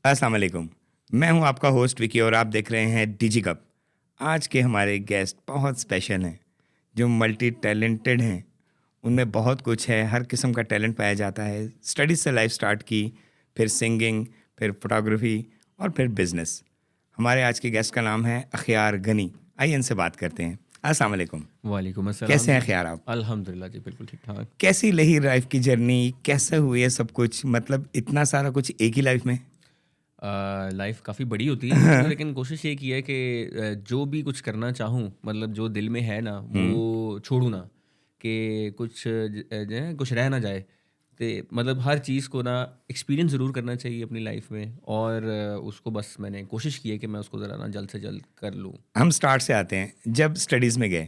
अस्सलाम वालेकुम। मैं हूं आपका होस्ट विकी और आप देख रहे हैं डिजी कप। आज के हमारे गेस्ट बहुत स्पेशल हैं, जो मल्टी टैलेंटेड हैं। उनमें बहुत कुछ है, हर किस्म का टैलेंट पाया जाता है। स्टडीज़ से लाइफ स्टार्ट की, फिर सिंगिंग, फिर फोटोग्राफी और फिर बिजनेस। हमारे आज के गेस्ट का नाम है अखियार गनी। आइए इनसे बात करते हैं। अस्सलाम वालेकुम। वालेकुम अस्सलाम कैसे हैं जी। अखियार आप? अल्हम्दुलिल्लाह जी, बिल्कुल ठीक ठाक। कैसी रही लाइफ की जर्नी? कैसे हुई है सब कुछ? मतलब इतना सारा कुछ एक ही लाइफ में? लाइफ काफ़ी बड़ी होती है, लेकिन कोशिश ये की है कि जो भी कुछ करना चाहूँ, मतलब जो दिल में है ना, हम्म। वो छोड़ूँ ना, कि कुछ जो है कुछ रह ना जाए। तो मतलब हर चीज़ को ना एक्सपीरियंस ज़रूर करना चाहिए अपनी लाइफ में, और उसको बस मैंने कोशिश की है कि मैं उसको ज़रा ना जल्द से जल्द कर लूँ। हम स्टार्ट से आते हैं, जब स्टडीज़ में गए।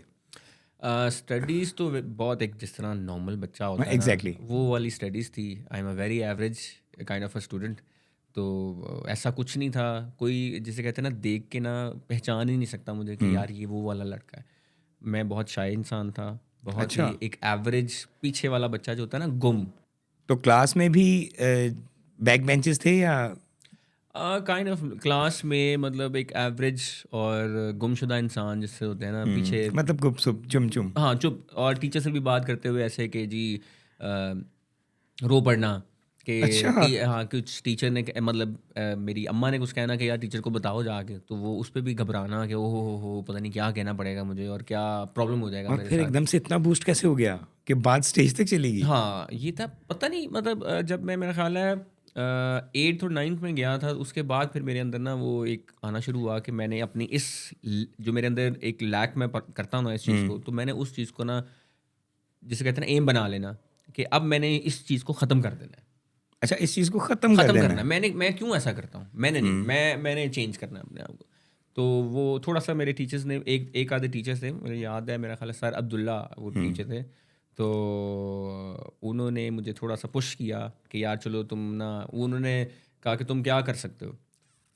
स्टडीज़ तो बहुत एक जिस तरह नॉर्मल बच्चा होता है ना, एग्जैक्टली। वो वाली स्टडीज़ थी। I am a very average kind of a student. तो ऐसा कुछ नहीं था। कोई जिसे कहते हैं ना, देख के ना पहचान ही नहीं सकता मुझे कि यार ये वो वाला लड़का है। मैं बहुत शाय इंसान था, बहुत ही अच्छा, एक एवरेज पीछे वाला बच्चा जो होता है ना, गुम। तो क्लास में भी बैक बेंचेस थे या? काइंड ऑफ क्लास में, मतलब एक एवरेज और गुमशुदा इंसान जिससे होते हैं ना पीछे। मतलब गुपसुप चुम चुम। हाँ, चुप, और टीचर से भी बात करते हुए ऐसे कि जी अ, रो पड़ना कि अच्छा। हाँ, कुछ टीचर ने मतलब मेरी अम्मा ने कुछ कहना कि यार टीचर को बताओ जाके, तो वो उस पे भी घबराना कि ओहो हो पता नहीं क्या कहना पड़ेगा मुझे और क्या प्रॉब्लम हो जाएगा और मेरे फिर साथ। एकदम से इतना बूस्ट कैसे हो गया कि बात स्टेज तक चली गई? हाँ, ये था, पता नहीं, मतलब जब मैं, मेरा ख़्याल है 8th और 9th में गया था, उसके बाद फिर मेरे अंदर ना वो एक आना शुरू हुआ कि मैंने अपनी इस जो मेरे अंदर एक लैक मैं करता हूँ ना इस चीज़ को, तो मैंने उस चीज़ को ना, जिसे कहते हैं ना, एम बना लेना कि अब मैंने इस चीज़ को ख़त्म कर देना है। अच्छा, इस चीज़ को ख़त्म कर ख़त्म देना करना है। है। मैं क्यों ऐसा करता हूँ? मैंने नहीं, मैंने चेंज करना है अपने आप को। तो वो थोड़ा-सा मेरे टीचर्स ने, एक आधे टीचर्स थे, मुझे याद है, मेरा ख़्याल है सर अब्दुल्ला वो टीचर थे। तो उन्होंने मुझे थोड़ा-सा पुश किया कि यार चलो तुम ना, उन्होंने कहा कि तुम क्या कर सकते हो?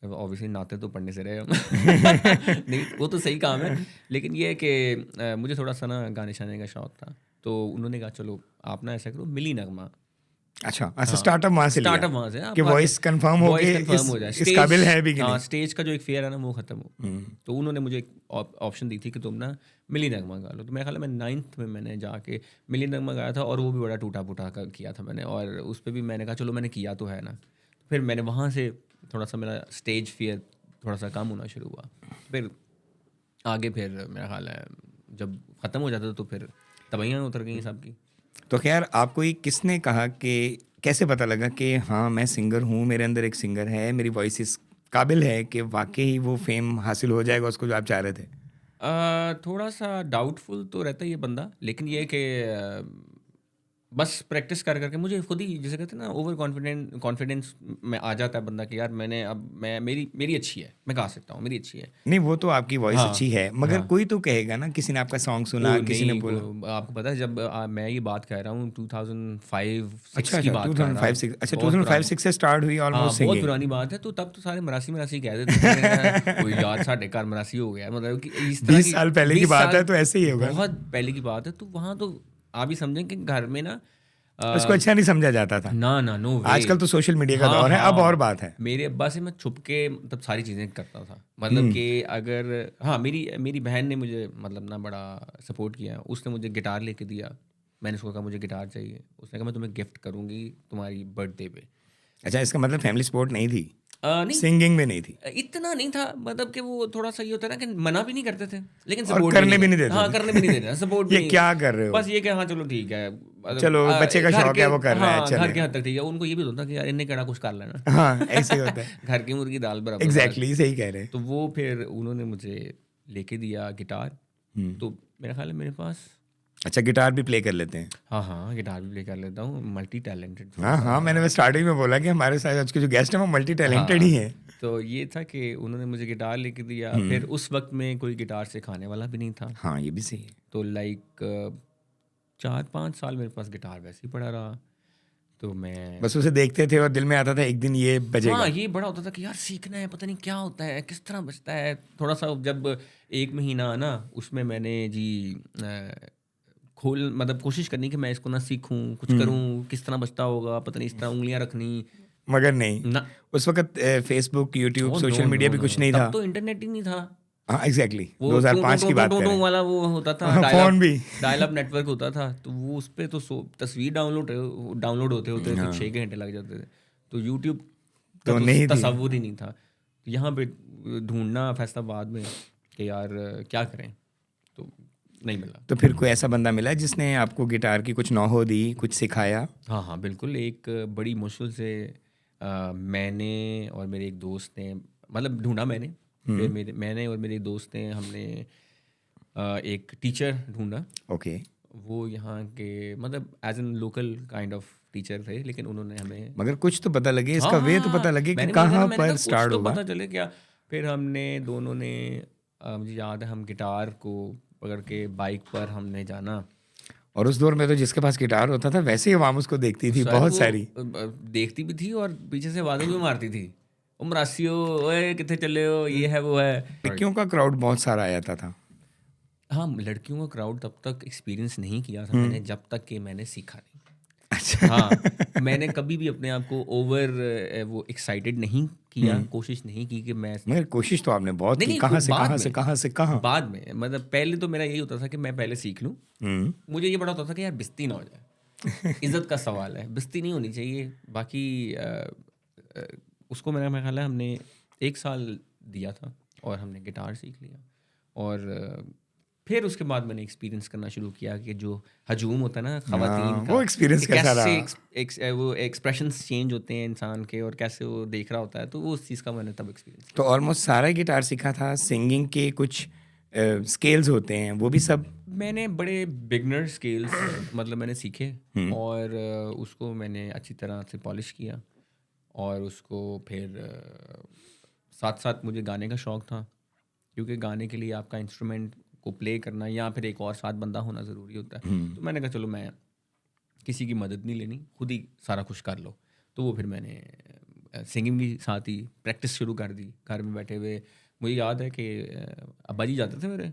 अब ऑब्वियसली नाते तो पढ़ने से रहे हम। नहीं, वो तो सही काम है। लेकिन ये है कि मुझे थोड़ा-सा ना गाने-शाने का शौक था। तो उन्होंने कहा चलो आप ना ऐसा करो, मिली नगमा। अच्छा, अच्छा, हाँ, स्टार्टअप वहाँ से लिया स्टार्टअप वहाँ से, कि आप बाकी वॉइस कंफर्म हो वॉइस के कन्फर्म इस हो जाए। इस स्टेज, काबिल है भी कि हाँ, नहीं। स्टेज का जो एक फ़ियर है ना, वो ख़त्म हो। तो उन्होंने मुझे एक ऑप्शन दी थी कि तुम ना मिली नगमा गा लो। तो मेरा ख़्याल है मैं 9th में मैंने जाके मिली नगमा गाया था, और वो भी बड़ा टूटा-फूटा किया था मैंने, और उस पे भी मैंने कहा चलो मैंने किया तो है ना। फिर मैंने वहाँ से थोड़ा-सा मेरा स्टेज फ़ियर थोड़ा-सा कम होना शुरू हुआ। फिर आगे फिर मेरा ख़्याल है जब ख़त्म हो जाता तो फिर तबैयाँ उतर गई सबकी। तो खैर, आपको ये किसने कहा कि कैसे पता लगा कि हाँ मैं सिंगर हूँ, मेरे अंदर एक सिंगर है, मेरी वॉइस इस काबिल है कि वाकई वो फेम हासिल हो जाएगा उसको जो आप चाह रहे थे? थोड़ा-सा डाउटफुल तो रहता ही है बंदा, लेकिन ये है कि बस प्रैक्टिस कर कर के मुझे खुद ही, जिसे कहते हैं ना, ओवर कॉन्फिडेंस में आ जाता है बंदा कि यार मैंने अब मैं मेरी मेरी अच्छी है, मैं गा सकता हूँ, मेरी अच्छी है। नहीं, वो तो आपकी वॉइस हाँ, अच्छी है, मगर हाँ। कोई तो कहेगा ना, किसी ने आपका सॉन्ग सुना, ओह किसी ने नहीं, बोला। आपको पता है जब मैं ये बात कह रहा हूँ 2005-6 अच्छा, की अच्छा, बात कर रहा हूँ, 2005-6, अच्छा, बहुत पुरानी। 2005-6 से स्टार्ट हुई हाँ, ऑलमोस्ट बहुत सिंगिंग। पुरानी बात है, तो तब तो सारे मरासी-मरासी कह देते थे कि ओए यार साढ़े घर मरासी हो गया है, मतलब कि इस तरह 20 की। साल पहले की 20 बात है साल तो ऐसे ही होगा ना। बहुत पहले की बात है, तो वहाँ तो आप ही समझें कि घर में ना उसको अ, अच्छा नहीं समझा जाता था। ना, ना, नो वे। आजकल तो सोशल मीडिया का हाँ, दौर है, अब और हाँ, बात है। मेरे अब्बा से मैं छुप के मतलब सारी चीज़ें करता था। मतलब हुँ। कि अगर, हाँ, मेरी मेरी बहन ने मुझे मतलब ना बड़ा सपोर्ट किया। उसने मुझे गिटार लेके दिया। मैंने उसको कहा मुझे गिटार चाहिए। उसने कहा मैं तुम्हें गिफ्ट करूँगी तुम्हारी बर्थडे पे। अच्छा, इसका मतलब फैमिली सपोर्ट नहीं थी, नहीं, सिंगिंग में नहीं थी इतना नहीं था, मतलब कि वो थोड़ा-सा ये होता है ना कि मना भी नहीं करते थे, लेकिन और सपोर्ट भी करने नहीं भी नहीं करते। देते हाँ, करने भी नहीं थे। देते, सपोर्ट भी ये नहीं। क्या कर रहे हो? बस ये कि हाँ, चलो ठीक है, मतलब चलो, बच्चे का घर शौक के, है, वो कर रहा है, हाँ, घर के चलेगा। हद तक ठीक है। उनको ये भी होता था कि यार इन्ने केड़ा कुछ कर लेना। हाँ, ऐसे ही होता है। घर की मुर्गी दाल बराबर बस। एग्ज़ैक्टली सही कह रहे हैं। तो वो फिर उन्होंने मुझे लेके दिया गिटार। हुँ। तो मेरा ख़्याल है मेरे पास, अच्छा, गिटार भी प्ले कर लेते हैं? हाँ, हाँ, गिटार भी प्ले कर लेता हूँ, मल्टी टैलेंटेड हाँ, थोड़ा-सा। हाँ, मैंने बस स्टार्टिंग में बोला कि हमारे साथ आज के जो गेस्ट हैं वो मल्टी टैलेंटेड ही हाँ, हैं। तो ये था कि उन्होंने मुझे गिटार लेके दिया। फिर हुँ। उस वक़्त में कोई गिटार सिखाने वाला भी नहीं था। हाँ, ये भी सही है। तो लाइक 4-5 साल मेरे पास गिटार वैसे ही पड़ा रहा। तो मैं, बस उसे देखते थे और दिल में आता था एक दिन ये हाँ, बजेगा। ये बड़ा होता था कि यार सीखना है, पता नहीं क्या होता है, किस तरह बजता है। थोड़ा-सा जब 1 महीना ना उसमें मैंने जी मतलब कोशिश करनी कि मैं इसको ना सीखूँ, कुछ हुँ। करूँ, किस तरह बजता होगा, पता नहीं इस तरह उँगलियाँ रखनी। मगर नहीं, ना। उस वक्त Facebook, YouTube, Oh, social no, media no, भी no, कुछ no. नहीं तब था। तो इंटरनेट ही नहीं था। हाँ एग्जैक्टली, वो 2005 की बात करें। वाला वो होता था, फोन भी। डायल अप नेटवर्क होता था, तो वो उस पे तो तस्वीर डाउनलोड होते होते तो 6 घंटे लग जाते थे। तो यूट्यूब का तो तो नहीं थी। तस्वुर ही नहीं था। तो यहाँ पे ढूंढना फैसलाबाद में कि यार क्या करें, तो नहीं मिला। तो फिर कोई ऐसा बंदा मिला जिसने आपको गिटार की कुछ नौहो दी, कुछ सिखाया? हाँ हाँ बिल्कुल। एक बड़ी मुश्किल से मैंने और मेरे एक दोस्त ने, मतलब ढूंढा मैंने, फिर मैंने और मेरे एक दोस्त ने, हमने एक टीचर ढूंढा। ओके। वो यहाँ के मतलब as an local kind of teacher थे, लेकिन उन्होंने हमें मगर कुछ तो पता लगे, इसका हाँ वे तो पता लगे कि मैंने वही कहा ना, कहाँ मैंने पर कहा कुछ स्टार्ट तो होगा। पता चले क्या। फिर हमने दोनों ने मुझे याद है हम गिटार को पकड़ के बाइक पर हमने जाना। और उस दौर में तो जिसके पास गिटार होता था वैसे ही आवाम उसको देखती थी, शायद बहुत वो, सारी। देखती भी थी और पीछे से आवाज़ें भी मारती थी, उमरासियो ओए कितने चले हो, ये है वो है। लड़कियों का क्राउड बहुत सारा आ जाता था। हाँ लड़कियों का क्राउड तब तक एक्सपीरियंस नहीं किया था मैंने, जब तक कि मैंने सीखा नहीं। अच्छा। हाँ मैंने कभी भी अपने आप को ओवर वो एक्साइटेड नहीं किया, कोशिश नहीं की कि मैं मगर कोशिश तो आपने बहुत नहीं की, नहीं कहाँ वो से कहाँ से कहाँ से कहाँ। बाद में मतलब पहले तो मेरा यही होता था कि मैं पहले सीख लूँ। मुझे ये बड़ा होता था कि यार बिस्ती ना हो जाए, इज्जत का सवाल है, बिस्ती नहीं होनी चाहिए। बाकी उसको मेरा ख्याल है हमने 1 साल दिया था और हमने गिटार सीख लिया। और फिर उसके बाद मैंने एक्सपीरियंस करना शुरू किया कि जो हजूम होता है ना खवातीन का, वो एक्सपीरियंस कि कैसा कैसे रहा? वो एक्सप्रेशंस चेंज होते हैं इंसान के और कैसे वो देख रहा होता है, तो वो उस चीज़ का मैंने तब एक्सपीरियंस तो ऑलमोस्ट सारा गिटार सीखा था। सिंगिंग के कुछ स्केल्स होते हैं, वो भी सब? मैंने बड़े बिगनर स्केल्स मतलब मैंने सीखे और उसको मैंने अच्छी तरह से पॉलिश किया। और उसको फिर साथ साथ मुझे गाने का शौक़ था, क्योंकि गाने के लिए आपका इंस्ट्रूमेंट को प्ले करना या फिर एक और साथ बंदा होना ज़रूरी होता है। तो मैंने कहा चलो मैं किसी की मदद नहीं लेनी, खुद ही सारा कुछ कर लो। तो वो फिर मैंने सिंगिंग भी साथ ही प्रैक्टिस शुरू कर दी घर में बैठे हुए। मुझे याद है कि अब्बा जी जाते थे मेरे,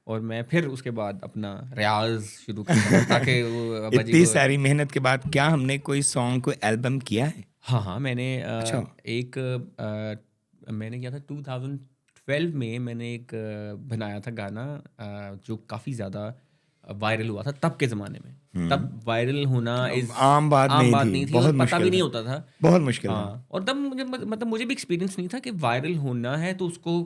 और मैं फिर उसके बाद अपना रियाज शुरू करता था ताकि वो अब्बा जी इतनी को। सारी मेहनत के बाद क्या हमने कोई सॉन्ग, कोई एल्बम किया है? हाँ हाँ मैंने अच्छा। मैंने किया था 2012 में। मैंने एक बनाया था गाना जो काफ़ी ज़्यादा वायरल हुआ था तब के ज़माने में। तब वायरल होना आम बात नहीं थी, और बहुत पता मुश्किल भी नहीं था। होता था। बहुत मुश्किल था। हाँ और तब मुझे मतलब मुझे भी एक्सपीरियंस नहीं था कि वायरल होना है तो उसको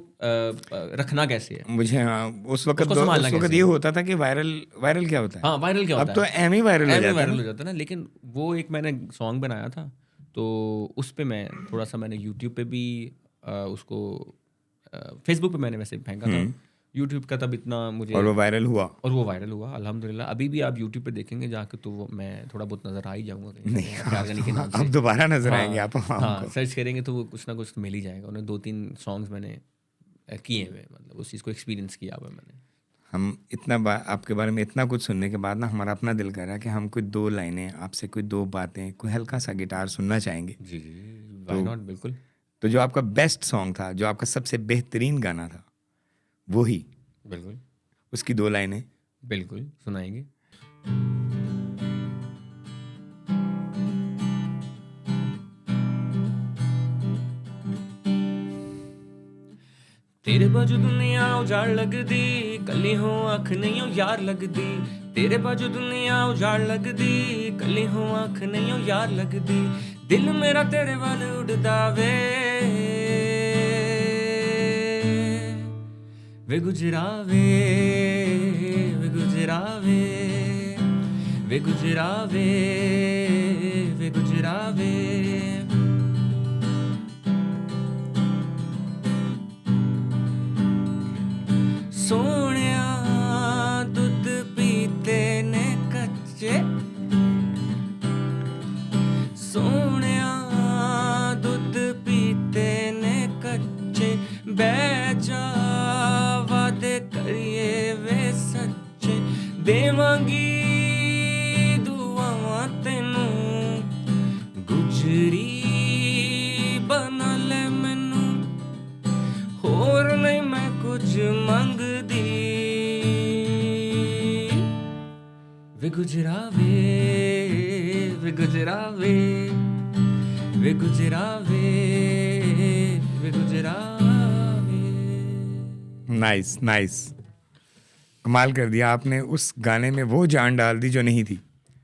रखना कैसे है, मुझे उसको संभालना उस वक्त कैसे ये है। होता था कि वायरल वायरल क्या होता है। हाँ वायरल क्या अब होता तो है, एम ही वायरल हो एम जाता है वायरल ना। हो जाता है ना। लेकिन वो एक मैंने सॉन्ग बनाया था, तो उस पे मैं थोड़ा सा मैंने यूट्यूब पे भी उसको फेसबुक पे मैंने वैसे फेंका था। यूट्यूब का तब इतना मुझे, और वो वायरल हुआ। और वो वायरल हुआ अल्हम्दुलिल्लाह। अभी भी आप यूट्यूब पे देखेंगे जाके तो वो मैं थोड़ा बहुत नज़र आ ही जाऊँगा कहीं नहीं, प्यारगनी के नाम से। अब दोबारा नजर हाँ, आएंगे आप आम हाँ को। सर्च करेंगे तो वो कुछ ना कुछ तो मिल ही जाएगा। उन्हें 2-3 सॉन्ग्स मैंने किए हुए, मतलब उस चीज़ को एक्सपीरियंस किया हुआ मैंने। हम आपके बारे में इतना कुछ सुनने के बाद ना हमारा अपना दिल कर रहा है कि हम कोई 2 लाइनें आपसे, कोई 2 बातें, कोई हल्का सा गिटार सुनना चाहेंगे। जी व्हाई नॉट, बिल्कुल। तो जो आपका बेस्ट सॉन्ग था, जो आपका सबसे बेहतरीन गाना था, वो ही बिल्कुल उसकी 2 लाइनें। बिल्कुल सुनाएंगे। तेरे बाजू दुनिया उजाड़ लगदी, कली हो अख नहीं हो यार लगदी। तेरे बाजू दुनिया उजाड़ लगदी, कली हो अख नहीं हो यार लगदी। दिल मेरा तेरे वाल उड़दा वे गुजरावे वे गुजरावे वे गुजरावे वे गुजरावे। सोनिया दुध पीते ने कच्चे, सोनिया दुध पीते ने कच्चे। बैजा वादे करिए वे सच्चे, देवांगी दुआवां तेनू गुजरी बना ले मैनू। होर नहीं मैं कुछ मंगदी वे गुजरावे वे गुजरावे वे गुजरावे वे गुजरावे। नाइस नाइस, कमाल कर दिया आपने। उस गाने में वो जान डाल दी जो नहीं थी।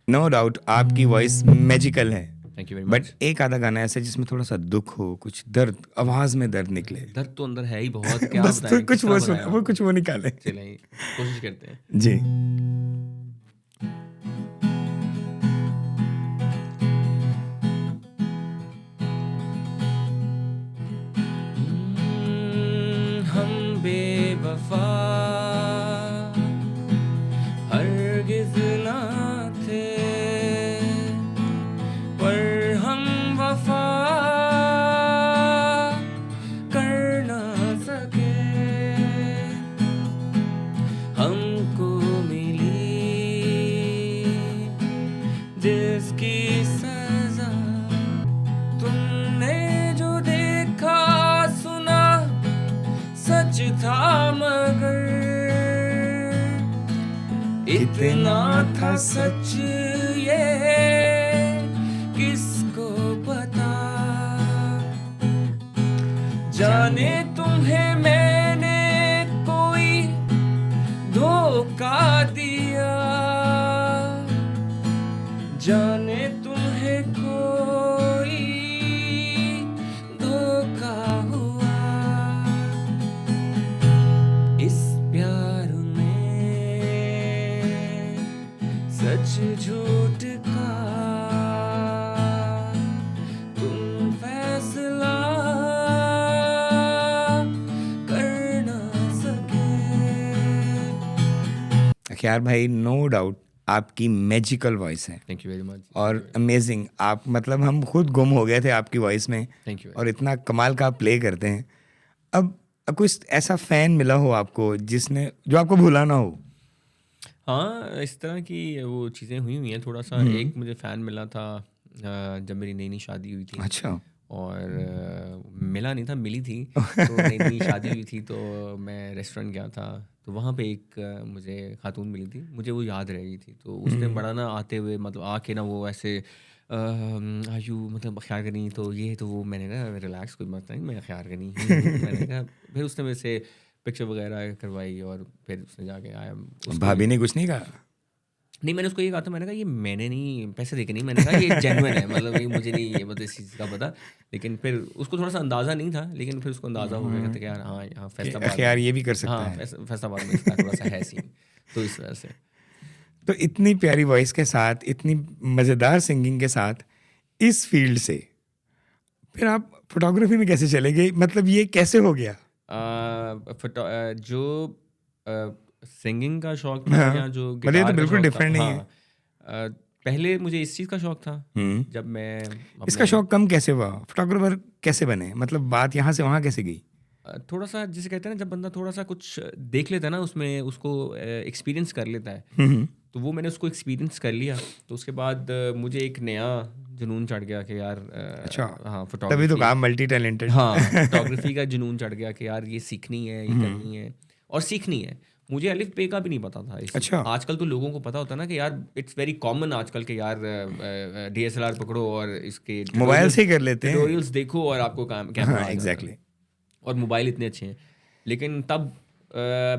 नो डाउट आपकी वॉइस मैजिकल है, thank you very but much. एक आधा गाना ऐसा जिसमें थोड़ा सा दुख हो, कुछ दर्द, आवाज में दर्द निकले। दर्द तो अंदर है ही बहुत, क्या बस बताएं, तो कुछ किस तरह वो बताएं वो आपको? कुछ वो निकाले। चलें, कोशिश करते हैं। जी। हम बेवफा हरगिज़ ना थे, पर हम वफा कर ना सके। हमको मिली जिसकी सजा, तुमने जो देखा सुना सच था, मगर इतना था सच ये किसको पता। जाने तुम्हें मैंने कोई धोखा दिया, जाने तुम्हें कोई धोखा हुआ। इस प्यार में सच झूठ का तुम फैसला कर ना सके। अखियार भाई, नो डाउट आपकी मैजिकल वॉइस है थैंक यू वेरी मच। और अमेजिंग। आप मतलब हम खुद गुम हो गए थे आपकी वॉइस में, थैंक यू। और इतना कमाल का आप प्ले करते हैं। अब कुछ ऐसा फैन मिला हो आपको जिसने, जो आपको भूला ना हो? हाँ, इस तरह की वो चीज़ें हुई हैं थोड़ा सा। एक मुझे फ़ैन मिला था जब मेरी नई नई शादी हुई थी। अच्छा। और मिला नहीं था, मिली थी। तो नई नई शादी हुई थी तो मैं रेस्टोरेंट गया था, तो वहाँ पे एक मुझे खातून मिली थी, मुझे वो याद रह गई थी। तो उसने बड़ा ना आते हुए मतलब आके ना वो ऐसे आयु मतलब ख्याल करी तो ये तो वो, मैंने कहा रिलैक्स कोई मत नहीं, मैं ख्याल करी मैंने कहा। फिर उसने मेरे से पिक्चर वगैरह करवाई और फिर उसने जाके आया। भाभी ने कुछ नहीं कहा? नहीं, मैंने उसको ये कहा था, मैंने कहा ये मैंने नहीं पैसे देके नहीं, मैंने कहा ये जेन्युइन है, मतलब ये मुझे नहीं ये मतलब इस चीज़ का पता। लेकिन फिर उसको थोड़ा सा अंदाज़ा नहीं था, लेकिन फिर उसको अंदाज़ा हो गया कि यार हाँ यहाँ फैसलाबाद अखियार में, ये भी कर सकता हाँ है। फैसलाबाद में इसका थोड़ा सा है सीन, तो इस वजह से। तो इतनी प्यारी वॉइस के साथ, इतनी मज़ेदार सिंगिंग के साथ, इस फील्ड से फिर आप फोटोग्राफी में कैसे चले गए? मतलब ये कैसे हो गया? जो सिंगिंग का शौक था हाँ, या जो मतलब ये तो गिटार का बिल्कुल शौक था, डिफरेंट नहीं है। हाँ, पहले मुझे इस चीज़ का शौक था। जब मैं इसका अपने शौक कम कैसे हुआ? फोटोग्राफर कैसे बने? मतलब बात यहाँ से वहाँ कैसे गई? थोड़ा सा जिसे कहते हैं ना, जब बंदा थोड़ा सा कुछ देख लेता है ना उसमें, उसको एक्सपीरियंस कर लेता है, तो वो मैंने उसको एक्सपीरियंस कर लिया। तो उसके बाद मुझे एक नया जुनून चढ़ गया कि यार अच्छा, हाँ तभी तो फोटोग्राफी, कहा मल्टी टैलेंटेड। हाँ फोटोग्राफी का जुनून चढ़ गया कि यार ये सीखनी है, ये करनी है और सीखनी है। मुझे अलिफ बे का भी नहीं पता था इस अच्छा। आजकल तो लोगों को पता होता है ना कि यार इट्स वेरी कॉमन आजकल के, यार DSLR पकड़ो और इसके मोबाइल से ही कर लेते हैं। ट्यूटोरियल्स देखो और आपको कैमरा हाँ, आ जाता है। एग्जैक्टली। और मोबाइल इतने अच्छे हैं। लेकिन तब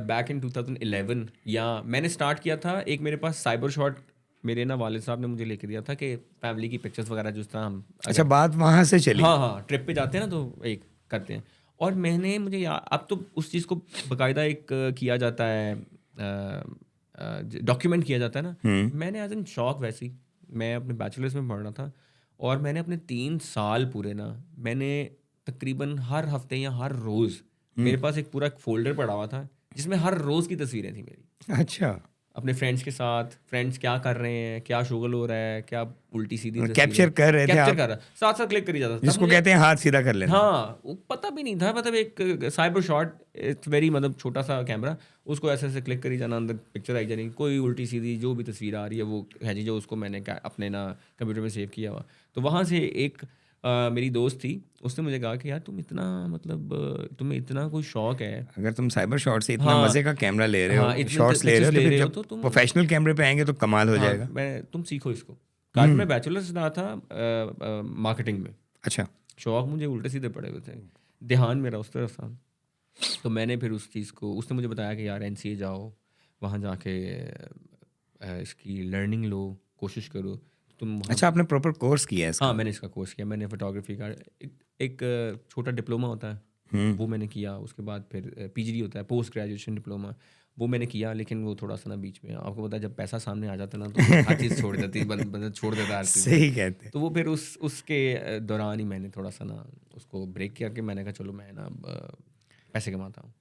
बैक इन 2011 या मैंने स्टार्ट किया था, एक मेरे पास साइबर शॉट मेरे ना वालिद साहब ने मुझे लेके दिया था कि फैमिली की पिक्चर्स वगैरह जिस तरह हम अच्छा, बात वहाँ से चली। हाँ हाँ ट्रिप पे जाते हैं ना तो एक करते हैं। और मैंने मुझे अब तो उस चीज़ को बाकायदा एक किया जाता है, डॉक्यूमेंट किया जाता है ना। मैंने एज एन शौक वैसे ही, मैं अपने बैचलर्स में पढ़ रहा था और मैंने अपने 3 साल पूरे ना, मैंने तकरीबन हर हफ्ते या हर रोज़ मेरे पास एक पूरा फोल्डर पड़ा हुआ था जिसमें हर रोज़ की तस्वीरें थी मेरी, अच्छा, अपने फ्रेंड्स के साथ, फ्रेंड्स क्या कर रहे हैं, क्या शुगल हो रहा है, क्या उल्टी सीधी तस्वीरें, कैप्चर कर रहे थे कैप्चर आप, कर रहा, साथ साथ क्लिक करी जाता था। तब जिसको मुझे- कहते हैं हाथ सीधा कर लेना। हाँ, वो पता भी नहीं था, मतलब एक साइबर शॉट, इट्स वेरी मतलब छोटा सा कैमरा, उसको ऐसे ऐसे क्लिक करी जाना, अंदर पिक्चर आई जानी, कोई उल्टी सीधी जो भी तस्वीर आ रही है वो है जी, जो उसको मैंने अपने ना कंप्यूटर में सेव किया हुआ। तो वहाँ से एक मेरी दोस्त थी, उसने मुझे कहा कि यार तुम इतना मतलब तुम्हें इतना कोई शौक है, अगर तुम साइबर शॉट से इतना हाँ, मजे का कैमरा ले रहे हो, हाँ, इतने शॉट्स ले रहे हो, तो ले फिर रहे हो जब तो तुम प्रोफेशनल कैमरे पे आएंगे तो कमाल हो जाएगा। तुम सीखो इसको। आज मैं बैचलर्स रहा था मार्केटिंग में। अच्छा। शौक मुझे उल्टे सीधे पड़े हुए थे, ध्यान मेरा उस तरफ था। तो मैंने फिर उस चीज़ को, उसने मुझे बताया कि यार NCA जाओ, वहाँ जाके इसकी लर्निंग लो, कोशिश करो तुम वहाँ। अच्छा, आपने प्रॉपर कोर्स किया है इसका? हाँ, मैंने इसका कोर्स किया। मैंने फोटोग्राफी का एक छोटा डिप्लोमा होता है, वो मैंने किया। उसके बाद फिर PGD होता है, पोस्ट ग्रेजुएशन डिप्लोमा, वो मैंने किया। लेकिन वो थोड़ा सा ना बीच में, आपको पता है जब पैसा सामने आ जाता है ना तो हर चीज़ छोड़ देती है, बंदा छोड़ देता है हर चीज़। सही कहते हैं। तो वो फिर उसके दौरान ही मैंने थोड़ा सा ना उसको ब्रेक किया कि मैंने कहा चलो मैं ना पैसे कमाता हूँ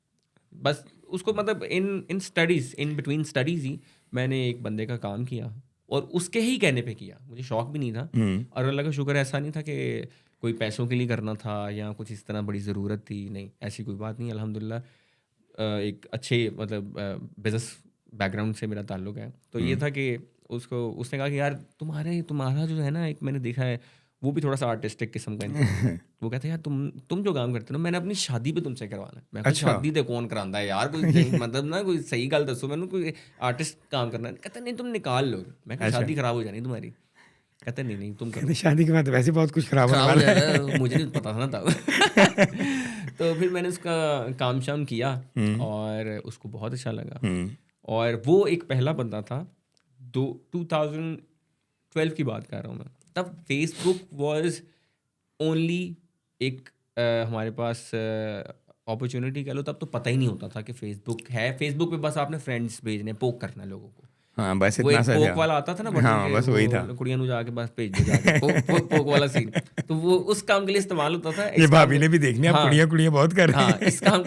बस। उसको मतलब in studies, in between studies ही मैंने एक बंदे का काम किया और उसके ही कहने पे किया। मुझे शौक भी नहीं था और अल्लाह का शुक्र ऐसा नहीं था कि कोई पैसों के लिए करना था या कुछ इस तरह बड़ी ज़रूरत थी, नहीं ऐसी कोई बात नहीं। अल्हम्दुलिल्लाह एक अच्छे मतलब बिज़नेस बैकग्राउंड से मेरा ताल्लुक़ है। तो ये था कि उसने कहा कि यार तुम्हारा जो है ना, एक मैंने देखा है वो भी थोड़ा सा आर्टिस्टिक किस्म का इंसान है। वो कहते हैं यार तुम जो काम करते हो ना, मैंने अपनी शादी पे तुमसे करवाना है। मैं कहा अच्छा। शादी ते कौन करांदा है यार, कोई मतलब ना कोई सही गल दसो मैंने, कोई आर्टिस्ट काम करना है। कहता नहीं तुम निकाल लो। मैं कहा शादी खराब हो जानी तुम्हारी। कहते नहीं तुम करो। कहते शादी के बाद वैसे बहुत कुछ खराब होने खराब हो वाला है। जाएगा, मुझे नहीं पता था ना तब। तो फिर मैंने उसका काम शाम किया और उसको बहुत अच्छा लगा। और वो एक पहला बंदा था, 2012 की बात कर रहा हूँ मैं। तब फेसबुक वॉज ओनली एक हमारे पास अपॉर्चुनिटी कह लो। तब तो पता ही नहीं होता था कि फेसबुक है। फेसबुक पे बस आपने फ्रेंड्स भेजने, पोक करना है लोगों को। हाँ, बस वो इतना एक सा पोक था। वाला आता था ना बटन हाँ, के, बस वही था। कुड़ियां नु जाके बस भेज दो जाके, पोक वाला सीन। तो वो उस काम के लिए इस्तेमाल होता था। ये भाभी ने भी देखनी, आप हाँ, कुड़ियाँ बहुत कर रहे हाँ, हैं। इस काम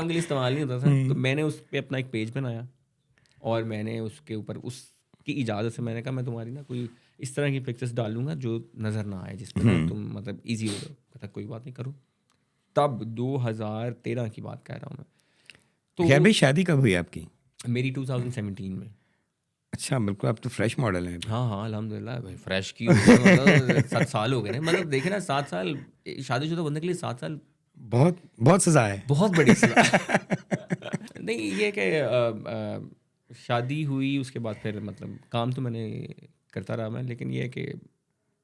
के लिए इस्तेमाल नहीं होता था। तो मैंने उस पे अपना एक पेज बनाया और मैंने उसके ऊपर उसकी इजाज़त से मैंने कहा मैं तुम्हारी ना कोई इस तरह की पिक्चर्स डालूंगा जो नज़र ना आए, जिस पे ना तुम मतलब ईजी हो जाओ। कहता कोई बात नहीं, करो। तब 2013 की बात कह रहा हूँ मैं। तो खैर भाई, शादी कब हुई आपकी? मेरी 2017 में। अच्छा, बिल्कुल, आप तो फ्रेश मॉडल हैं। हाँ अल्हम्दुलिल्लाह भाई, फ्रेश की हो गया, मतलब 7 साल हो गए ना। मतलब देखे ना, 7 साल शादीशुदा बंदे के लिए 7 साल बहुत बहुत सजा है। बहुत बड़ी सजा। नहीं ये कि शादी हुई उसके बाद फिर मतलब काम तो मैंने करता रहा मैं, लेकिन ये है कि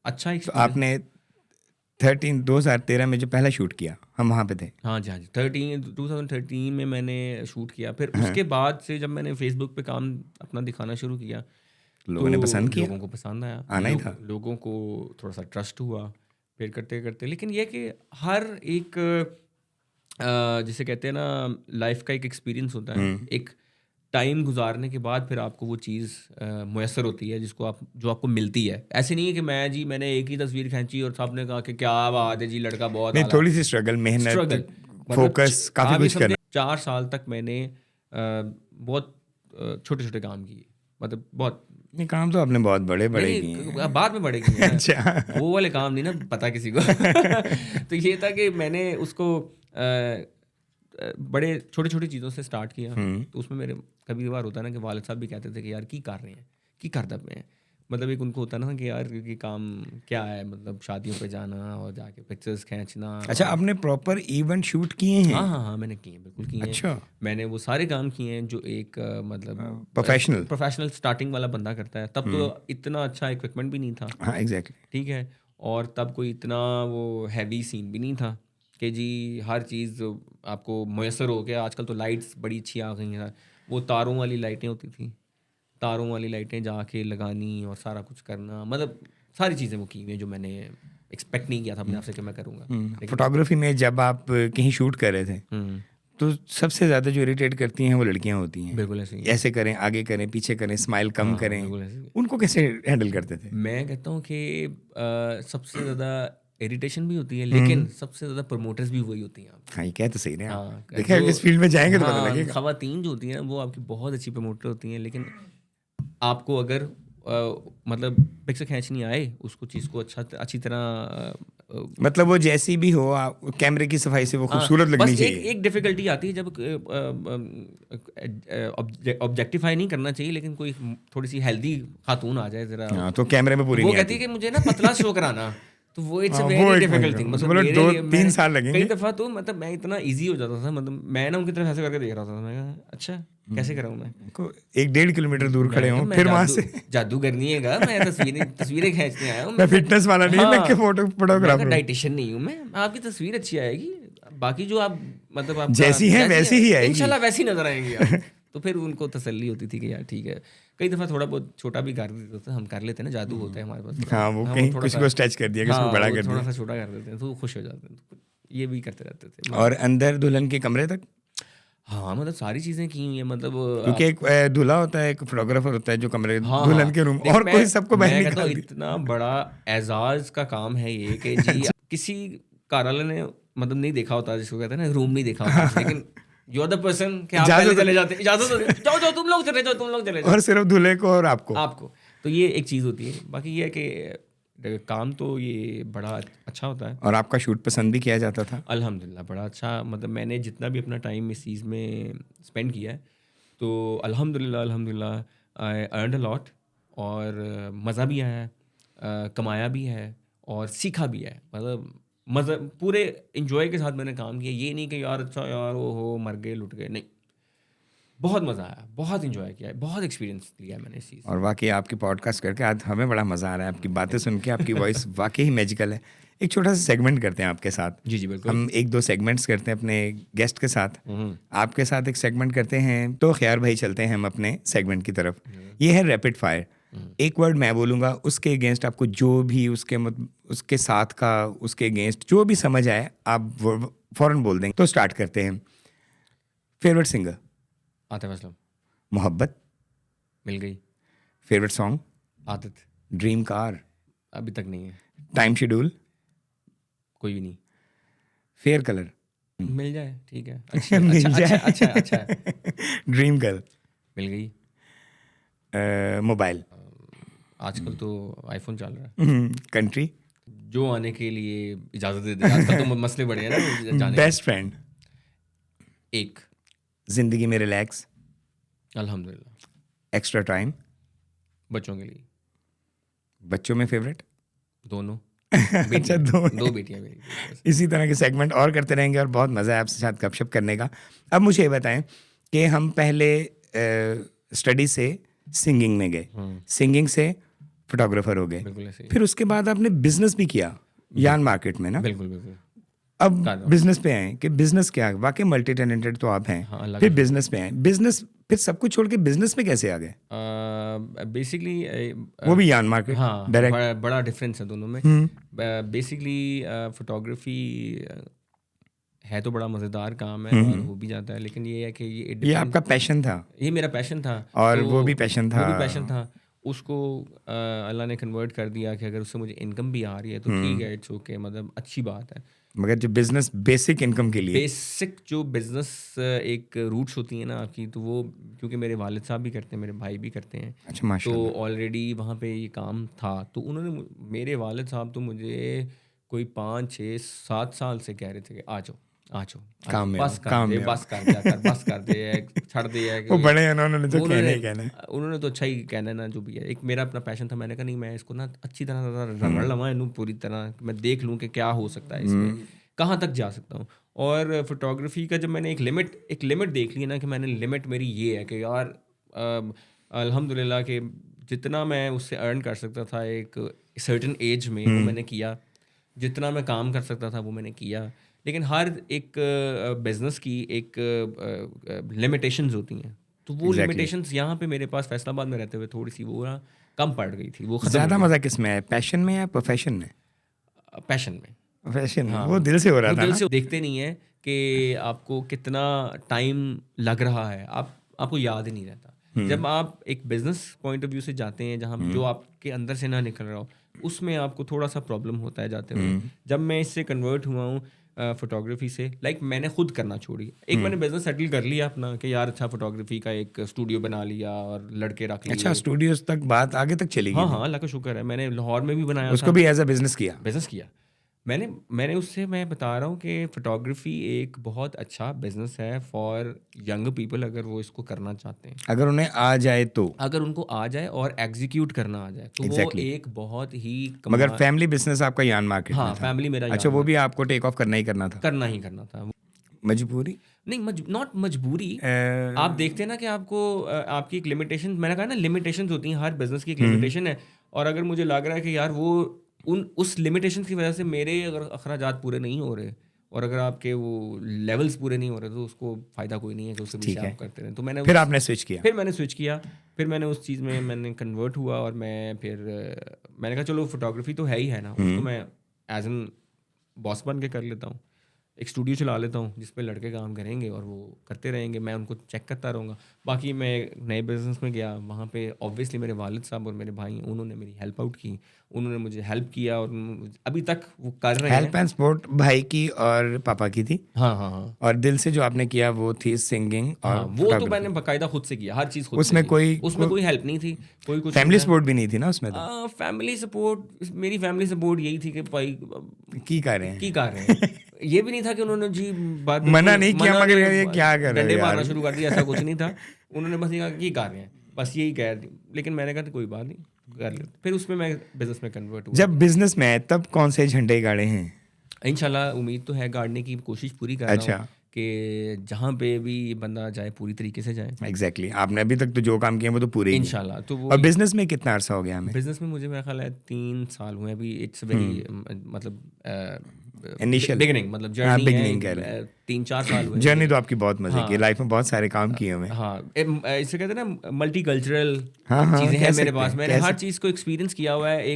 अच्छा तो एक्सपीरियंस। आपने 2013 में जो पहला शूट किया, हम वहाँ पे थे। हाँ जी, 2013 में मैंने शूट किया। फिर उसके बाद से जब मैंने फेसबुक पे काम अपना दिखाना शुरू किया तो लोगों ने पसंद किया, लोगों को पसंद आया, आना ही था। लोगों को थोड़ा सा ट्रस्ट हुआ फिर करते करते। लेकिन यह कि हर एक जिसे कहते हैं ना, लाइफ का एक एक्सपीरियंस होता है। एक टाइम गुजारने के बाद फिर आपको वो चीज़ मुयसर होती है जो आपको मिलती है। ऐसे नहीं है कि मैंने एक ही तस्वीर खींची और सबने कहा कि क्या बात है जी, लड़का बहुत नहीं, आला। थोड़ी सी स्ट्रगल, मेहनत, स्ट्रगल, फोकस, काफ़ी कुछ करना। 4 साल तक मैंने बहुत छोटे छोटे काम किए, मतलब बहुत। नहीं, काम तो आपने बहुत बड़े बड़े किए हैं। बाद में बड़े किए हैं। अच्छा। वो वाले काम नहीं ना पता किसी को। तो ये था कि मैंने उसको बड़े छोटी छोटी चीज़ों से स्टार्ट किया। तो उसमें मेरे कभी कभार होता है ना कि वालिद साहब भी कहते थे कि यार की कर रहे हैं, की कर दब में। मतलब एक उनको होता है ना कि यार ये काम क्या है, मतलब शादियों पे जाना और जाके पिक्चर्स खींचना। अच्छा, आपने प्रॉपर इवेंट शूट किए हैं? हाँ मैंने किए, बिल्कुल किए हैं। अच्छा। मैंने वो सारे काम किए हैं जो एक मतलब प्रोफेशनल स्टार्टिंग वाला बंदा करता है। तब तो इतना अच्छा इक्विपमेंट भी नहीं था। हाँ, एग्जैक्टली। ठीक है। और तब कोई इतना वो हैवी सीन भी नहीं था कि जी हर चीज़ आपको मुयसर हो गया। आजकल तो लाइट्स बड़ी अच्छी आ गई हैं। वो तारों वाली लाइटें होती थी, तारों वाली लाइटें जाके लगानी और सारा कुछ करना, मतलब सारी चीज़ें वो की हुई हैं जो मैंने एक्सपेक्ट नहीं किया था अपने आप से कि मैं करूँगा। फोटोग्राफी में जब आप कहीं शूट कर रहे थे तो सबसे ज़्यादा जो इरिटेट करती हैं वो लड़कियां होती हैं। बिल्कुल ऐसे ही। ऐसे करें, आगे करें, पीछे करें, स्माइल कम करें, बिल्कुल ऐसे ही। उनको कैसे हैंडल करते थे? मैं कहता हूँ कि सबसे ज़्यादा इरिटेशन भी होती है, लेकिन सबसे ज़्यादा प्रमोटर्स भी वही होती हैं। हाँ, ये कह तो सही रहे हैं आप। हाँ, देखिए, अब इस फील्ड में जाएंगे तो पता लगेगा। ख़वातीन जो होती हैं वो आपकी बहुत अच्छी प्रमोटर होती हैं, लेकिन आपको अगर मतलब पिक्चर खींचनी आए, उसको चीज़ को अच्छी तरह मतलब वो जैसी भी हो, कैमरे की सफाई से वो खूबसूरत लगनी चाहिए। एक डिफिकल्टी आती है जब ऑब्जेक्टिफाई नहीं करना चाहिए, लेकिन कोई थोड़ी सी हेल्दी खातून आ जाए जरा, हाँ, तो कैमरे में पूरी वो नहीं कहती आती। है कि मुझे ना पतला शो कराना। तो वो इट्स हाँ, वो वेरी एक डिफिकल्ट point थिंग, है। मतलब बोलो मेरे दो लिए 3 साल लगेंगे। कई दफ़ा तो मतलब मैं इतना ईजी हो जाता था, मतलब मैं ना उनकी तरफ ऐसे करके देख रहा था, मैं कहा अच्छा कैसे कर रहा हूँ मैं, को 1-1.5 किलोमीटर दूर मैं खड़े कहा, हों, मैं फिर वहाँ जादू से जादूगर नहीं है, मैं तस्वीरें तस्वीरें खींचने आया हूँ मैं मैं फिटनेस वाला नहीं, मैं कि हाँ, मैं फोटोग्राफर हूँ। डाइटिशियन नहीं हूँ, मैं आपकी तस्वीर अच्छी आएगी, बाकी जो आप मतलब आपका जैसी है वैसी ही आएगी। इंशाल्लाह वैसी नजर आएंगी आप। तो फिर उनको तसल्ली होती थी कि यार ठीक है, कई दफ़ा थोड़ा बहुत छोटा भी कर देते थे, हम कर लेते हैं ना, जादू होता है हमारे पास थोड़ा, हाँ, वो हाँ, कहीं थोड़ा किसी सा को स्ट्रेच कर दिया, किसी को हाँ, बड़ा वो कर थोड़ा दिया। सा छोटा कर देते हैं तो वो खुश हो जाते हैं, तो ये भी करते रहते थे और अंदर दुल्हन के कमरे तक, हाँ, मतलब सारी चीज़ें की हुई हैं, मतलब क्योंकि एक दूल्हा होता है, एक फोटोग्राफर होता है जो कमरे हाँ दुल्हन हाँ, के रूम, देख और कोई सबको बाहर मैं कहता हूँ निकाल दिया। इतना बड़ा एजाज का काम है ये कि जी किसी घर वाले ने मतलब नहीं देखा होता, जिसको कहते हैं ना रूम नहीं देखा होता, लेकिन यू आर द पर्सन कि आप पहले इजाजत चले जाते हैं, इजाजत होती है, जाओ जाओ तुम लोग चले जाओ, तुम लोग चले जाओ और सिर्फ दूल्हे को और आपको। आपको। तो ये एक चीज़ होती है, बाकी ये है कि काम तो ये बड़ा अच्छा होता है। और आपका शूट पसंद भी किया जाता था? अल्हम्दुलिल्लाह बड़ा अच्छा, मतलब मैंने जितना भी अपना टाइम इस चीज़ में स्पेंड किया है, तो अल्हम्दुलिल्लाह अल्हम्दुलिल्लाह आई अर्नड अ लॉट, और मज़ा भी आया है, कमाया भी है और सीखा भी है, मतलब मज़ा पूरे इंजॉय के साथ मैंने काम किया, ये नहीं कि यार अच्छा यार वो हो मर गए लुट गए, नहीं, बहुत मज़ा आया, बहुत इंजॉय किया है, बहुत एक्सपीरियंस लिया है मैंने इस चीज़। और वाकई आपकी पॉडकास्ट करके आज हमें बड़ा मज़ा आ रहा है, आपकी बातें सुन के, आपकी वॉइस वाकई ही मैजिकल है। एक छोटा सा सेगमेंट करते हैं आपके साथ। जी जी बिल्कुल। हम 1-2 सेगमेंट्स करते हैं अपने गेस्ट के साथ, आपके साथ एक सेगमेंट करते हैं, तो खैर भाई चलते हैं हम अपने सेगमेंट की तरफ। ये है रैपिड फायर। एक वर्ड मैं बोलूँगा, उसके अगेंस्ट आपको जो भी उसके साथ का, उसके अगेंस्ट जो भी समझ आए आप फ़ौरन बोल देंगे। तो स्टार्ट करते हैं। Favourite singer? आतिफ असलम। मोहब्बत? मिल गई। Favourite song? Aadat. Dream car? अभी तक नहीं है। Time schedule? कोई भी नहीं। Fair colour? मिल जाए ठीक है, अच्छा मिल अच्छा जाए। अच्छा अच्छा अच्छा है। Dream girl? मिल गई। मोबाइल? आजकल तो आईफोन चल रहा है। कंट्री? जो आने के लिए इजाज़त दे दे, आजकल तो मसले बढ़े हैं ना जाने के। Best friend? एक। जिंदगी में रिलैक्स? अल्हम्दुलिल्लाह। Extra time? बच्चों के लिए। बच्चों में फेवरेट? दोनों। अच्छा, दो बेटियां मेरी। इसी तरह के सेगमेंट और करते रहेंगे और बहुत मज़ा है आपके साथ गपशप करने का। अब मुझे ये बताएं कि हम पहले स्टडी से सिंगिंग में गए, सिंगिंग से फोटोग्राफर हो गए, बिल्कुल ऐसे ही। फिर उसके बाद आपने बिजनेस भी किया यान मार्केट में ना। बिल्कुल बिल्कुल। अब बिजनेस पे आए कि बिजनेस क्या, वाकई मल्टी टैलेंटेड तो आप हैं। हाँ, फिर बिजनेस पे आए, बिजनेस फिर सब कुछ छोड़ के बिजनेस में कैसे आ गए? बेसिकली वो भी यान मार्केट हाँ, डायरेक्ट? बड़ा डिफरेंस है दोनों में। बेसिकली फोटोग्राफी है तो बड़ा मज़ेदार काम है और हो भी जाता है, लेकिन ये है कि ये आपका पैशन था ये मेरा पैशन था, और तो वो भी पैशन था। वो भी पैशन था। उसको अल्लाह ने कन्वर्ट कर दिया कि अगर उससे मुझे इनकम भी आ रही है तो ठीक है, इट्स ओके, मतलब अच्छी बात है। मगर जो बिजनेस बेसिक इनकम के लिए, बेसिक जो बिजनेस एक रूट्स होती हैं ना आपकी, तो वो क्योंकि मेरे वालिद साहब भी करते हैं, मेरे भाई भी करते हैं, अच्छा तो माशाल्लाह, ऑलरेडी वहाँ पे ये काम था, तो उन्होंने मेरे वालिद साहब तो मुझे कोई 5 6 7 साल से कह रहे थे कि आ जाओ आ जाओ काम में बस आओ, कर काम दे में बस कर दिया कर बस कर दे छड़ दे वो बड़े हैं, उन्होंने तो कहना ही कहना है। उन्होंने तो अच्छा ही कहना है ना, जो भी है। एक मेरा अपना पैशन था, मैंने कहा नहीं मैं इसको ना अच्छी तरह रगड़ लवां इनू पूरी तरह, मैं देख लूँ कि क्या हो सकता है इसमें, कहाँ तक जा सकता हूँ। और फोटोग्राफी का जब मैंने एक लिमिट देख ली ना, कि मैंने लिमिट मेरी ये है कि यार अल्हम्दुलिल्लाह कि जितना मैं उससे अर्न कर सकता था एक सर्टेन एज में, वो मैंने किया, जितना मैं काम कर सकता था वो मैंने किया, लेकिन हर एक बिजनेस की एक लिमिटेशंस होती हैं, तो वो लिमिटेशंस यहाँ पे मेरे पास फैसलाबाद में रहते हुए थोड़ी सी वो ना कम पड़ गई थी, वो खत्म ज्यादा हो मजा किस में है, पैशन में या प्रोफेशन में? गई पैशन में। प्रोफेशन में हाँ, वो दिल से हो रहा वो था दिल ना। से देखते नहीं है कि आपको कितना टाइम लग रहा है, आपको याद ही नहीं रहता। जब आप एक बिजनेस पॉइंट ऑफ व्यू से जाते हैं, जहाँ जो आपके अंदर से ना निकल रहा हो, उसमें आपको थोड़ा सा प्रॉब्लम होता है जाते हुए। जब मैं इससे कन्वर्ट हुआ हूँ फोटोग्राफी से, मैंने खुद करना छोड़ी, एक मैंने बिजनेस सेटल कर लिया अपना कि यार अच्छा फोटोग्राफी का एक स्टूडियो बना लिया और लड़के रख लिए। अच्छा, स्टूडियोज तक बात आगे तक चली गई? हाँ हाँ, अल्लाह का शुक्र है, मैंने लाहौर में भी बनाया उसको भी एज अ बिजनेस किया? बिजनेस किया। मैंने उससे मैं बता रहा हूँ कि फ़ोटोग्राफ़ी एक बहुत अच्छा बिज़नेस है फॉर यंग पीपल, अगर वो इसको करना चाहते हैं। अगर उन्हें आ जाए तो। अगर उनको आ जाए और एग्ज़ीक्यूट करना आ जाए, तो वो एग्जैक्टली एक बहुत ही मगर फैमिली बिजनेस आपका यान मार्केट में हाँ, था। फैमिली मेरा अच्छा, यान वो भी मार्केट आपको टेक ऑफ करना ही करना था। करना ही करना था। मजबूरी। नहीं नॉट मजबूरी। आप देखते हैं ना कि आपको आपकी एक लिमिटेशन, मैंने कहा ना लिमिटेशंस होती हैं, हर बिजनेस की एक लिमिटेशन है। और अगर मुझे लग रहा है कि यार वो उस लिमिटेशन की वजह से मेरे अगर अखराजात पूरे नहीं हो रहे और अगर आपके वो लेवल्स पूरे नहीं हो रहे, तो उसको फ़ायदा कोई नहीं है कि उसके पीछे ठीक है, आप करते रहें। तो मैंने फिर उस आपने स्विच किया। फिर मैंने स्विच किया। फिर मैंने उस चीज़ में मैंने कन्वर्ट हुआ और मैं फिर मैंने कहा चलो फोटोग्राफी तो है ही है ना, उसको मैं एज एन बॉस बन के कर लेता हूँ। एक स्टूडियो चला लेता हूँ जिस पे लड़के काम करेंगे और वो करते रहेंगे, मैं उनको चेक करता रहूँगा। बाकी मैं नए बिज़नेस में गया, वहाँ पे ऑब्वियसली मेरे वालिद साहब और मेरे भाई उन्होंने मेरी हेल्प आउट की, उन्होंने मुझे हेल्प किया और अभी तक वो कर रहे हेल्प हैं। एंड सपोर्ट भाई की और पापा की थी, हाँ हाँ हाँ और दिल से जो आपने किया वो थी सिंगिंग हाँ, और वो तो मैंने फोटोग्राफी। बाकायदा खुद से किया, हर चीज़ खुद से उसमें की। कोई उसमें कोई हेल्प नहीं थी, कोई कुछ नहीं फैमिली था। सपोर्ट भी नहीं थी ना उसमें तो। फैमिली सपोर्ट, मेरी फैमिली सपोर्ट यही थी कि भाई की कर रहे की हैं। कर रहे हैं। ये भी नहीं था कि उन्होंने जी बात मना बिल्कुल नहीं किया, मना मगर के ये क्या कर रहे हो डंडे यार। मारना शुरू कर दिया, ऐसा कुछ नहीं था। उन्होंने बस ये कहा कि कर रहे हैं, बस यही कह दी। लेकिन मैंने कहा कोई बात नहीं, कर लेते। फिर उसमें मैं बिजनेस में कन्वर्ट हुआ। जब बिजनेस में है तब कौन से झंडे गाड़े हैं? इंशाल्लाह उम्मीद तो है, गाड़ने की कोशिश पूरी कर रहा हूँ अच्छा, कि जहाँ पे भी बंदा जाए पूरी तरीके से जाए एग्जैक्टली आपने अभी तक तो जो काम किया वो तो पूरे ही किए। इंशाल्लाह। तो वो और बिजनेस में कितना अरसा हो गया हमें? बिजनेस में मुझे मेरा ख्याल है 3 साल हुए अभी। इट्स वेरी मतलब इनिशियल। बिगिनिंग, मतलब हाँ, जर्नी है। बिगनिंग कह लें। 3-4 साल हुए जर्नी मुझे। तो आपकी बहुत मजे की, हाँ लाइफ में बहुत सारे काम किए हमें। हाँ, इसे कहते हैं ना मल्टी कल्चरल हाँ हाँ, चीज़ें कह हैं मेरे सकते पास। हैं, मैंने कह हर सकते। चीज़ को एक्सपीरियंस किया हुआ है।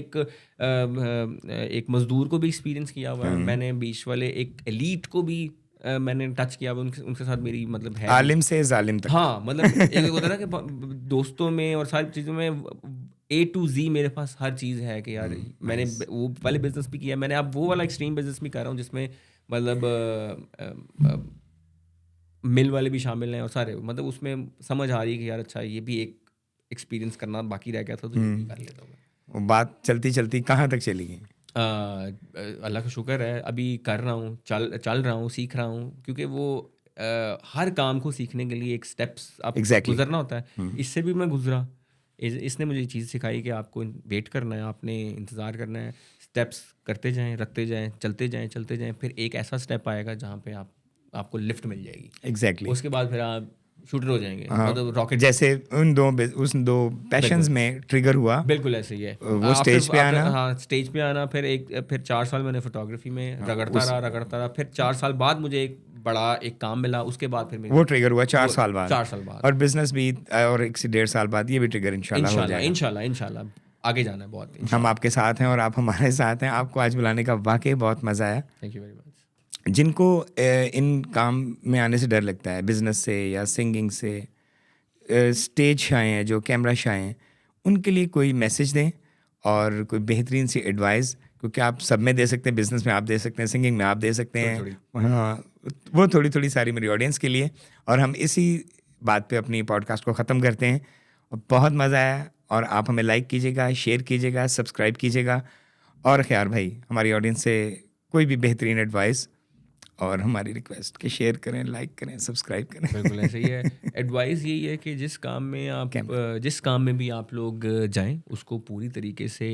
एक मज़दूर को भी एक्सपीरियंस किया हुआ है मैंने, बीच वाले एक एलीट को भी मैंने टच किया हुआ। उनके उनके साथ मेरी मतलब है भी। आलिम से जालिम तक। हाँ, मतलब एक होता है ना कि दोस्तों में और सारी चीज़ों में ए टू ज़ी मेरे पास हर चीज़ है कि यार मैंने नाइस। वो वाले बिज़नेस भी किया। मैंने अब वो वाला एक्सट्रीम बिज़नेस भी कर रहा हूँ जिसमें मतलब मिल वाले भी शामिल हैं और सारे, मतलब उसमें समझ आ रही है कि यार अच्छा ये भी एक एक्सपीरियंस करना बाकी रह गया था, तो ये भी कर लेता हूँ मैं। वो बात चलती चलती कहाँ तक चली गई? अल्लाह का शुक्र है, अभी कर रहा हूँ, चल रहा हूँ, सीख रहा हूँ, क्योंकि वो हर काम को सीखने के लिए एक स्टेप्स आप एग्जैक्टली। गुजरना होता है। इससे भी मैं गुजरा। इसने मुझे ये चीज़ सिखाई कि आपको वेट करना है, आपने इंतज़ार करना है, स्टेप्स करते जाएं, रखते जाएं, चलते जाएं, फिर एक ऐसा स्टेप आएगा जहाँ पे आपको लिफ्ट मिल जाएगी। एग्जैक्टली। उसके बाद फिर आप शूटर हो जाएंगे, हाँ, मतलब रॉकेट। जैसे उन दो पैशंस बिल्कुल में ट्रिगर हुआ, बिल्कुल ऐसे ही है। वो स्टेज पे आना। हाँ, स्टेज पे आना। फिर 4 साल मैंने फोटोग्राफी में रगड़ता रहा। फिर 4 साल बाद मुझे एक काम मिला। उसके बाद फिर वो ट्रिगर हुआ 4 वो साल बाद। 4 साल बाद। और बिजनेस भी, और 1 से 1.5 साल बाद ये भी ट्रिगर इंशाल्लाह हो इंशाल्लाह जाएगा। इंशाल्लाह इंशाल्लाह आगे जाना है बहुत, हम इंशाल्लाह। आपके साथ हैं और आप हमारे साथ हैं। आपको आज बुलाने का वाकई बहुत मज़ा आया। Thank you very much. जिनको इन काम में आने से डर लगता है, बिजनेस से या सिंगिंग से, स्टेज शाये हैं, जो कैमरा शाये हैं, उनके लिए कोई मैसेज दें और कोई बेहतरीन सी एडवाइस, क्योंकि आप सब में दे सकते हैं, बिजनेस में आप दे सकते हैं, सिंगिंग में आप दे सकते हैं। थोड़ी हाँ, वो थोड़ी थोड़ी सारी मेरी ऑडियंस के लिए। और हम इसी बात पे अपनी पॉडकास्ट को ख़त्म करते हैं। और बहुत मज़ा आया, और आप हमें लाइक कीजिएगा, शेयर कीजिएगा, सब्सक्राइब कीजिएगा। और ख़ैर भाई, हमारी ऑडियंस से कोई भी बेहतरीन एडवाइस और हमारी रिक्वेस्ट कि शेयर करें, लाइक करें, सब्सक्राइब करें। बिल्कुल ऐसे ही है। एडवाइस यही है कि जिस काम में भी आप लोग जाएं, उसको पूरी तरीके से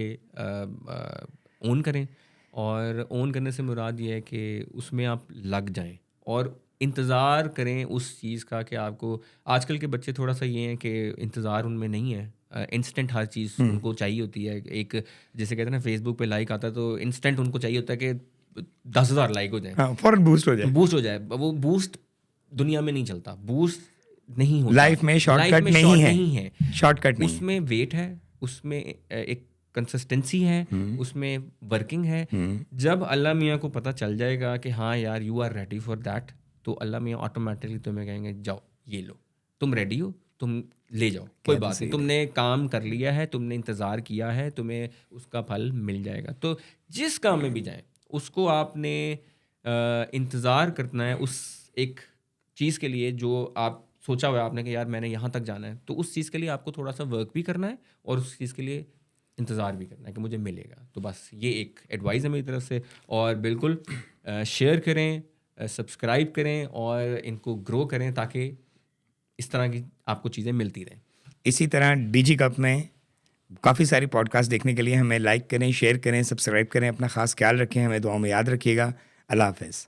ओन करें। और ओन करने से मुराद ये है कि उसमें आप लग जाएं और इंतज़ार करें उस चीज़ का कि आपको। आजकल के बच्चे थोड़ा सा ये हैं कि इंतज़ार उनमें नहीं है। इंस्टेंट हर चीज़ उनको चाहिए होती है। एक जैसे कहते हैं ना, फेसबुक पे लाइक आता है तो इंस्टेंट उनको चाहिए होता है कि 10,000 लाइक हो जाए, हाँ, फौरन बूस्ट हो जाए। बूस्ट हो जाए। वो बूस्ट दुनिया में नहीं चलता, बूस्ट नहीं होता। लाइफ में शॉर्टकट नहीं है, नहीं है। शॉर्टकट नहीं है। उसमें वेट है, उसमें एक कंसिस्टेंसी है, उसमें वर्किंग है। जब अल्लाह मियाँ को पता चल जाएगा कि हाँ यार you are ready for that, तो अल्लाह मियाँ ऑटोमेटिकली तुम्हें कहेंगे जाओ ये लो, तुम रेडी हो, तुम ले जाओ, कोई कहते बात सही नहीं, तुमने काम कर लिया है, तुमने इंतज़ार किया है, तुम्हें उसका फल मिल जाएगा। तो जिस काम में भी जाएं, उसको आपने इंतज़ार करना है उस एक चीज़ के लिए जो आप सोचा हुआ है आपने कि यार मैंने यहाँ तक जाना है। तो उस चीज़ के लिए आपको थोड़ा सा वर्क भी करना है और उस चीज़ के लिए इंतज़ार भी करना है कि मुझे मिलेगा। तो बस ये एक एडवाइस है मेरी तरफ से। और बिल्कुल शेयर करें, सब्सक्राइब करें और इनको ग्रो करें ताकि इस तरह की आपको चीज़ें मिलती रहें। इसी तरह डिजी कप में काफ़ी सारी पॉडकास्ट देखने के लिए हमें लाइक करें, शेयर करें, सब्सक्राइब करें। अपना खास ख्याल रखें, हमें दुआओं में याद रखिएगा। अल्लाह हाफ़िज़।